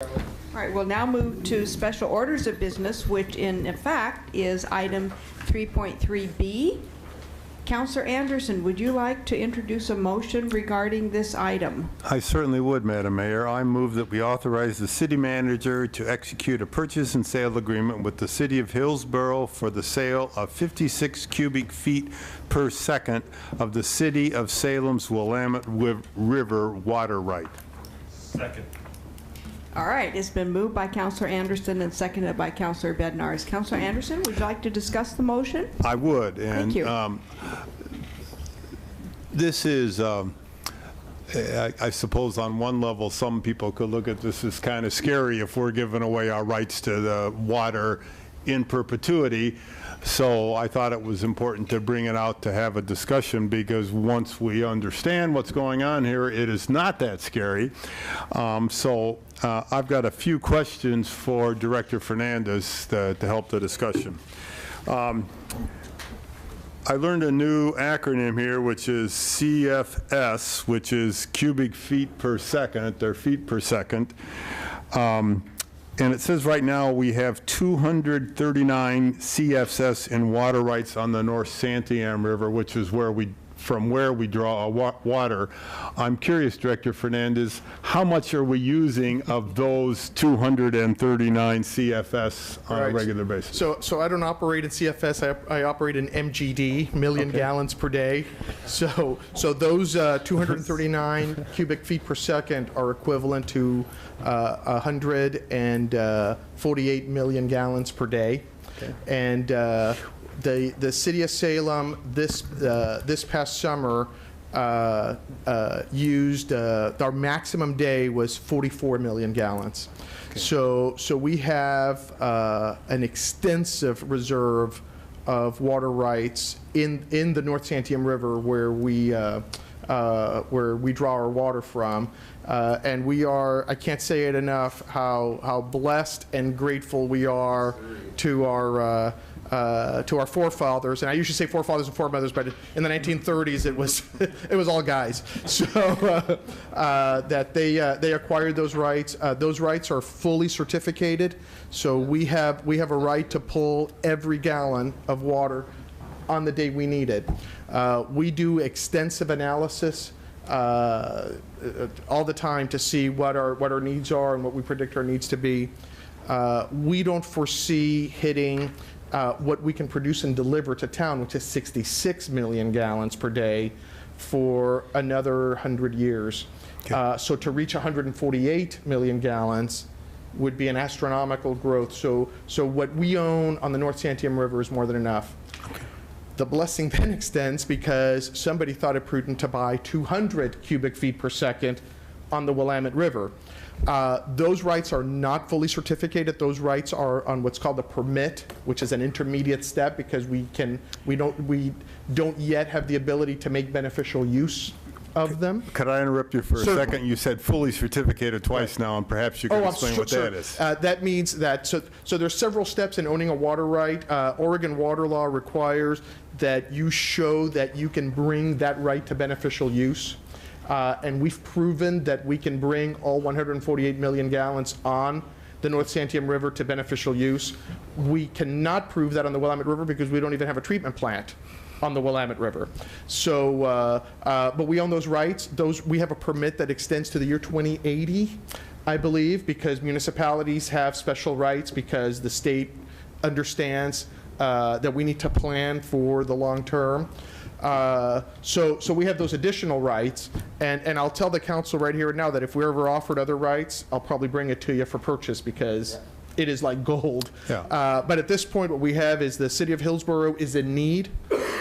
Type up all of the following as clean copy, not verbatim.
All right, we'll now move to special orders of business, which in fact is item 3.3B. Councilor Anderson, would you like to introduce a motion regarding this item? I certainly would, Madam Mayor. I move that we authorize the city manager to execute a purchase and sale agreement with the City of Hillsboro for the sale of 56 cubic feet per second of the City of Salem's Willamette River water right. Second. All right, it's been moved by Councilor Anderson and seconded by Councilor Bednarz. Councilor Anderson, would you like to discuss the motion? I would. And thank you. This is, I suppose on one level, some people could look at this as kind of scary if we're giving away our rights to the water in perpetuity. So I thought it was important to bring it out to have a discussion, because once we understand what's going on here, it is not that scary. I've got a few questions for Director Fernandez to help the discussion. I learned a new acronym here, which is CFS, which is cubic feet per second, or feet per second. And it says right now we have 239 CFS in water rights on the North Santiam River, which is from where we draw our water. I'm curious, Director Fernandez, how much are we using of those 239 CFS on a regular basis? So I don't operate in CFS. I operate in MGD, million gallons per day. So those 239 cubic feet per second are equivalent to 148 million gallons per day. Okay. And the City of Salem this past summer used our maximum day was 44 million gallons. Okay. So we have an extensive reserve of water rights in the North Santiam River where we draw our water from. And we are, I can't say it enough, how blessed and grateful we are to our forefathers. And I usually say forefathers and foremothers, but in the 1930s it was it was all guys. So that they acquired those rights. Those rights are fully certificated. So we have a right to pull every gallon of water on the day we need it. We do extensive analysis all the time to see what our needs are and what we predict our needs to be. We don't foresee hitting what we can produce and deliver to town, which is 66 million gallons per day, for another 100 years. Okay. So to reach 148 million gallons would be an astronomical growth. So what we own on the North Santiam River is more than enough. Okay. The blessing then extends because somebody thought it prudent to buy 200 cubic feet per second on the Willamette River. Those rights are not fully certificated. Those rights are on what's called a permit, which is an intermediate step, because we don't yet have the ability to make beneficial use of them. Could I interrupt you for a second? You said fully certificated twice now, and perhaps you can explain what that is. That means that, so there's several steps in owning a water right. Oregon water law requires that you show that you can bring that right to beneficial use. And we've proven that we can bring all 148 million gallons on the North Santiam River to beneficial use. We cannot prove that on the Willamette River because we don't even have a treatment plant on the Willamette River. So, but we own those rights. We have a permit that extends to the year 2080, I believe, because municipalities have special rights because the state understands that we need to plan for the long term. So we have those additional rights, and I'll tell the council right here and now that if we're ever offered other rights, I'll probably bring it to you for purchase, because it is like gold. Yeah. But at this point, what we have is the City of Hillsboro is in need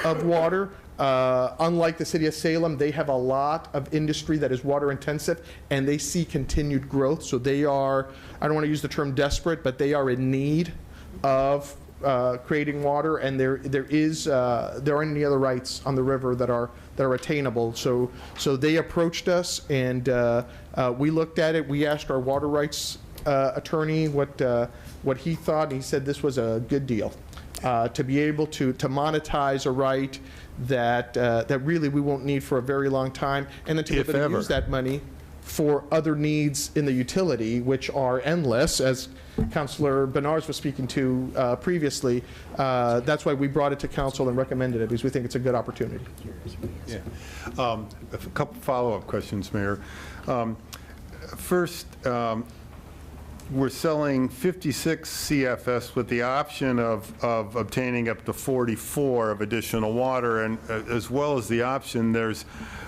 of water. Unlike the City of Salem, they have a lot of industry that is water intensive, and they see continued growth. So they are, I don't want to use the term desperate, but they are in need of creating water, and there aren't any other rights on the river that are attainable. So they approached us, and we looked at it. We asked our water rights attorney what he thought, and he said this was a good deal to be able to monetize a right that really we won't need for a very long time, and then to be able to use that money for other needs in the utility, which are endless, as Councilor Benars was speaking to previously. That's why we brought it to council and recommended it, because we think it's a good opportunity. Yeah. A couple follow-up questions, Mayor. First, we're selling 56 CFS with the option of obtaining up to 44 of additional water, and as well as the option, there's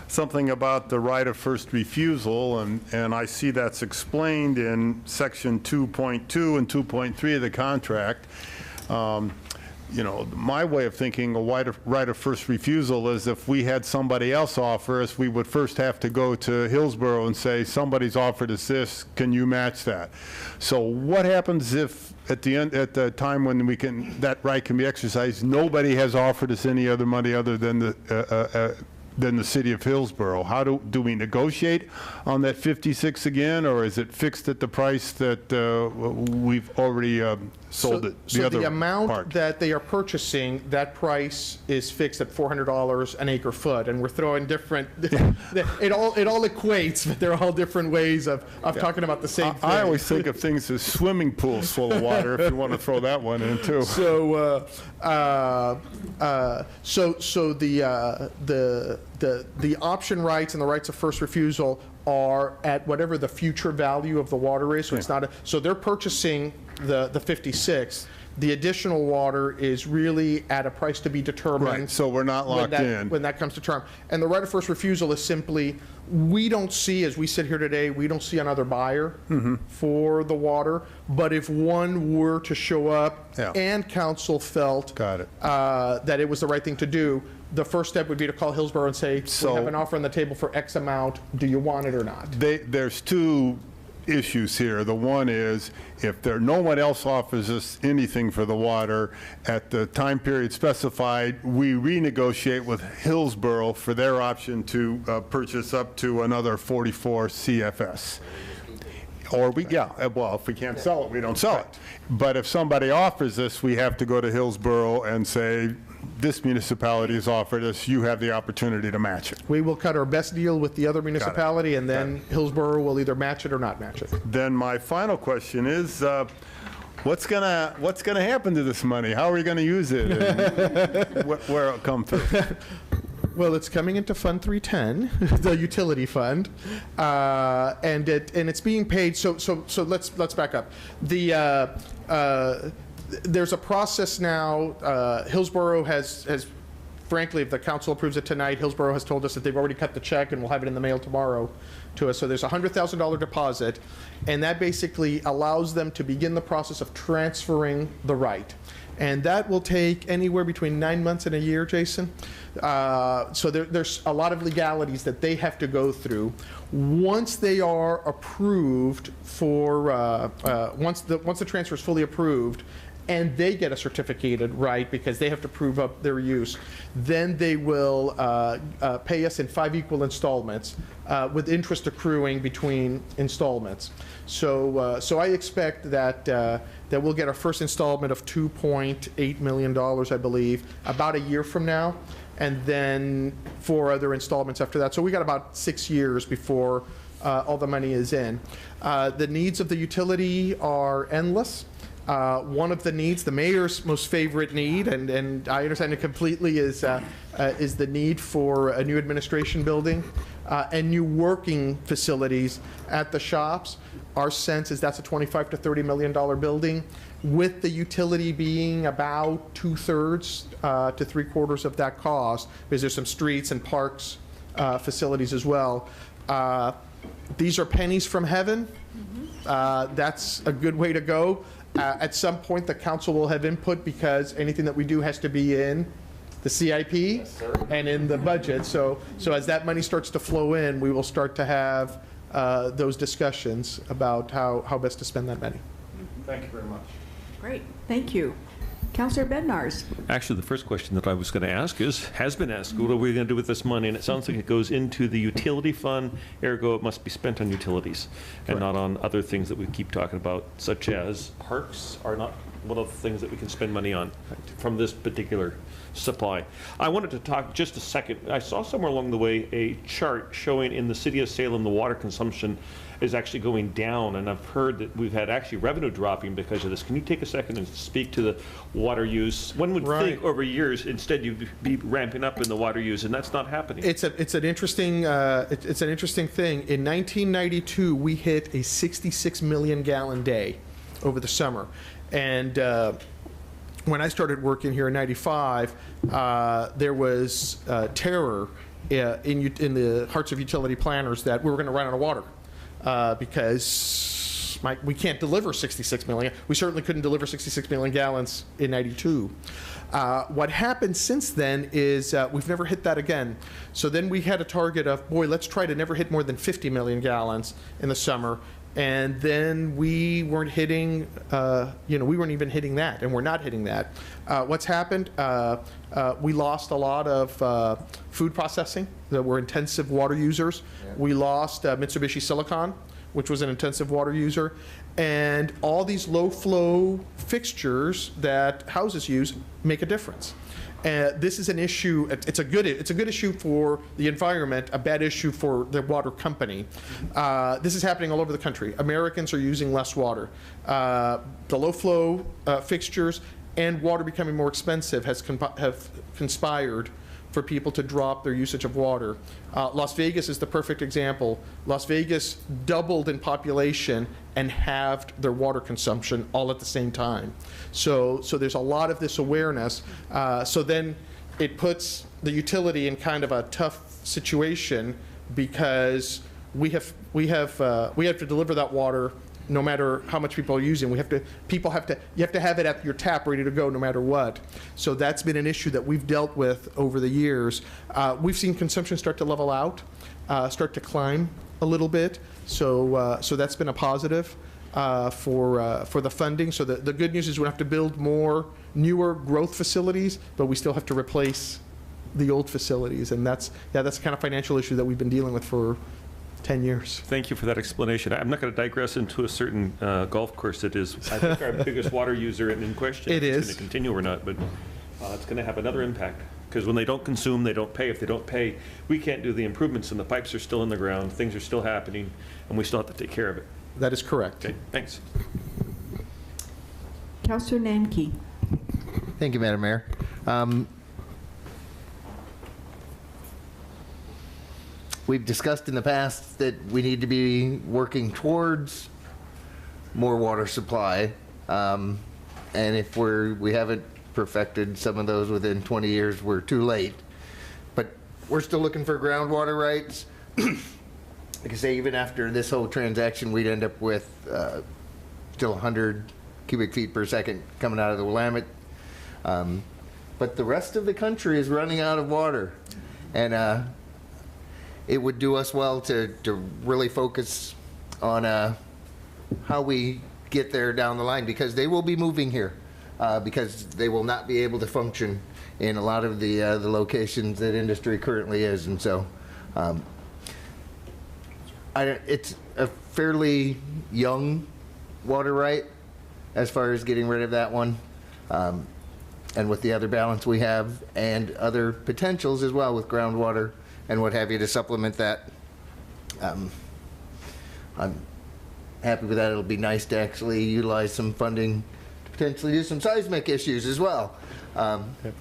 something about the right of first refusal, and I see that's explained in section 2.2 and 2.3 of the contract. You know, my way of thinking a right of first refusal is if we had somebody else offer us, we would first have to go to Hillsboro and say, somebody's offered us this, can you match that? So what happens if at the time when that right can be exercised, nobody has offered us any other money other than the City of Hillsboro? How do we negotiate on that 56 again, or is it fixed at the price that we've already sold it? So the amount that they are purchasing, that price is fixed at $400 an acre foot, and we're throwing different. it all equates, but they're all different ways of talking about the same thing. I always think of things as swimming pools full of water. If you want to throw that one in too. So the option rights and the rights of first refusal are at whatever the future value of the water is. So it's not so they're purchasing the 56. The additional water is really at a price to be determined. Right, so we're not locked in. When that comes to term. And the right of first refusal is simply, we don't see, as we sit here today, we don't see another buyer for the water. But if one were to show up and council felt that it was the right thing to do, the first step would be to call Hillsboro and say, we have an offer on the table for X amount, do you want it or not? There's two issues here. The one is, if no one else offers us anything for the water at the time period specified, we renegotiate with Hillsboro for their option to purchase up to another 44 CFS. Or well, if we can't sell it, we don't sell it. But if somebody offers us, we have to go to Hillsboro and say, this municipality has offered us, you have the opportunity to match it. We will cut our best deal with the other municipality, and then Hillsboro will either match it or not match it. Then my final question is, what's gonna happen to this money? How are we gonna use it? And where it'll come through? Well, it's coming into Fund 310, the utility fund, and it's being paid. So let's back up. There's a process now. Hillsboro has, frankly, if the council approves it tonight, Hillsboro has told us that they've already cut the check and we'll have it in the mail tomorrow to us. So there's a $100,000 deposit, and that basically allows them to begin the process of transferring the right. And that will take anywhere between 9 months and a year, Jason. So there's a lot of legalities that they have to go through. Once they are approved for, once the transfer is fully approved, and they get a certificated right because they have to prove up their use, then they will pay us in 5 equal installments with interest accruing between installments. So I expect that we'll get our first installment of $2.8 million, I believe, about a year from now, and then 4 other installments after that. So we got about 6 years before all the money is in. The needs of the utility are endless. One of the needs, the mayor's most favorite need, and I understand it completely, is the need for a new administration building and new working facilities at the shops. Our sense is that's a $25 to $30 million building, with the utility being about 2/3 to 3/4 of that cost, because there's some streets and parks facilities as well. These are pennies from heaven. That's a good way to go. At some point, the council will have input, because anything that we do has to be in the CIP and in the budget. So as that money starts to flow in, we will start to have those discussions about how best to spend that money. Thank you very much. Great, thank you. Councilor Bednarz. Actually, the first question that I was going to ask has been asked, what are we going to do with this money? And it sounds like it goes into the utility fund, ergo it must be spent on utilities and not on other things that we keep talking about, such as parks are not one of the things that we can spend money on from this particular supply. I wanted to talk just a second. I saw somewhere along the way a chart showing in the city of Salem the water consumption is actually going down, and I've heard that we've had actually revenue dropping because of this. Can you take a second and speak to the water use? One would think over years instead you'd be ramping up in the water use, and that's not happening. It's an interesting thing. In 1992, we hit a 66 million gallon day over the summer, and when I started working here in '95, there was terror in the hearts of utility planners that we were going to run out of water. Because we can't deliver 66 million. We certainly couldn't deliver 66 million gallons in '92. What happened since then is we've never hit that again. So then we had a target of, boy, let's try to never hit more than 50 million gallons in the summer. And then we weren't hitting, we weren't even hitting that, and we're not hitting that. What's happened? We lost a lot of food processing that were intensive water users. Yeah. We lost Mitsubishi Silicon, which was an intensive water user. And all these low-flow fixtures that houses use make a difference. This is an issue. It's a good issue for the environment, a bad issue for the water company. This is happening all over the country. Americans are using less water. The low-flow fixtures and water becoming more expensive have conspired for people to drop their usage of water. Las Vegas is the perfect example. Las Vegas doubled in population and halved their water consumption all at the same time. So there's a lot of this awareness. So then it puts the utility in kind of a tough situation because we have to deliver that water no matter how much people are using. You have to have it at your tap ready to go no matter what. So that's been an issue that we've dealt with over the years. We've seen consumption start to level out, start to climb a little bit. So that's been a positive for the funding. So the good news is we have to build more newer growth facilities, but we still have to replace the old facilities. And that's the kind of financial issue that we've been dealing with for 10 years. Thank you for that explanation. I'm not going to digress into a certain golf course that is, I think, our biggest water user in question. It is. If it's going to continue or not, but it's going to have another impact. Because when they don't consume, they don't pay. If they don't pay, we can't do the improvements, and the pipes are still in the ground, things are still happening, and we still have to take care of it. That is correct. Okay, thanks. Councilor Nanki. Thank you, Madam Mayor. We've discussed in the past that we need to be working towards more water supply, and if we haven't perfected some of those within 20 years, we're too late. But we're still looking for groundwater rights. Like I say, even after this whole transaction, we'd end up with still 100 cubic feet per second coming out of the Willamette. But the rest of the country is running out of water, and it would do us well to really focus on how we get there down the line, because they will be moving here, because they will not be able to function in a lot of the locations that industry currently is. And so it's a fairly young water right as far as getting rid of that one. And with the other balance we have and other potentials as well with groundwater and what have you to supplement that. I'm happy with that. It'll be nice to actually utilize some funding to potentially do some seismic issues as well.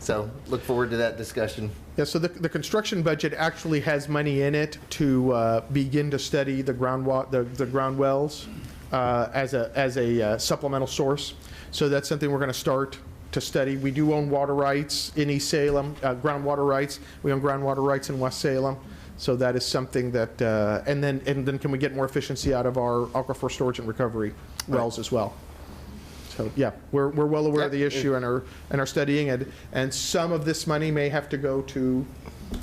So look forward to that discussion. Yeah, so the construction budget actually has money in it to begin to study the ground wells as a supplemental source. So that's something we're going to start to study. We do own water rights in East Salem, groundwater rights. We own groundwater rights in West Salem. So that is something that, and then can we get more efficiency out of our aquifer storage and recovery wells as well? So yeah, we're well aware of the issue and are studying it. And some of this money may have to go to,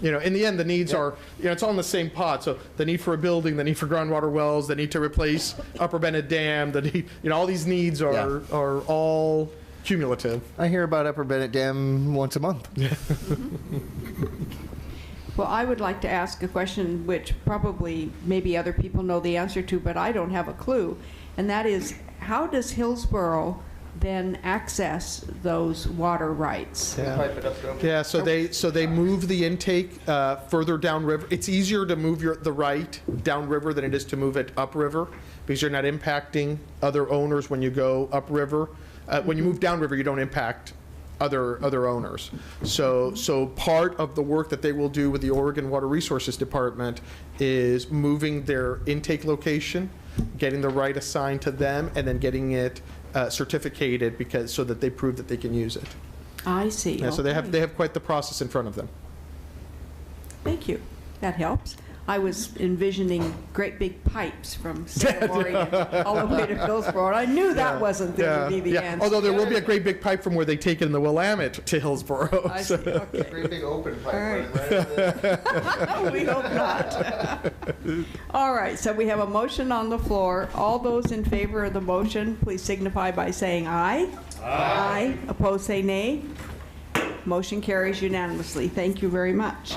in the end, the needs are, it's all in the same pot. So the need for a building, the need for groundwater wells, the need to replace Upper Bennett Dam, the need, all these needs are all cumulative. I hear about Upper Bennett Dam once a month. Well, I would like to ask a question which probably maybe other people know the answer to, but I don't have a clue. And that is, how does Hillsboro then access those water rights? Yeah, so they move the intake further downriver. It's easier to move the right downriver than it is to move it upriver, because you're not impacting other owners when you go upriver. When you move downriver, you don't impact other owners. So part of the work that they will do with the Oregon Water Resources Department is moving their intake location, getting the right assigned to them, and then getting it certificated so that they prove that they can use it. I see. Yeah, so they Okay. have quite the process in front of them. Thank you. That helps. I was envisioning great big pipes from Salem, Oregon, all the way to Hillsboro. And I knew that wasn't going to be the answer. Although there will be a great big pipe from where they take it in the Willamette to Hillsboro. I see, okay. Great big open pipe All running right. right into the- We hope not. All right, so we have a motion on the floor. All those in favor of the motion, please signify by saying aye. Aye. Opposed, say nay. Motion carries unanimously. Thank you very much.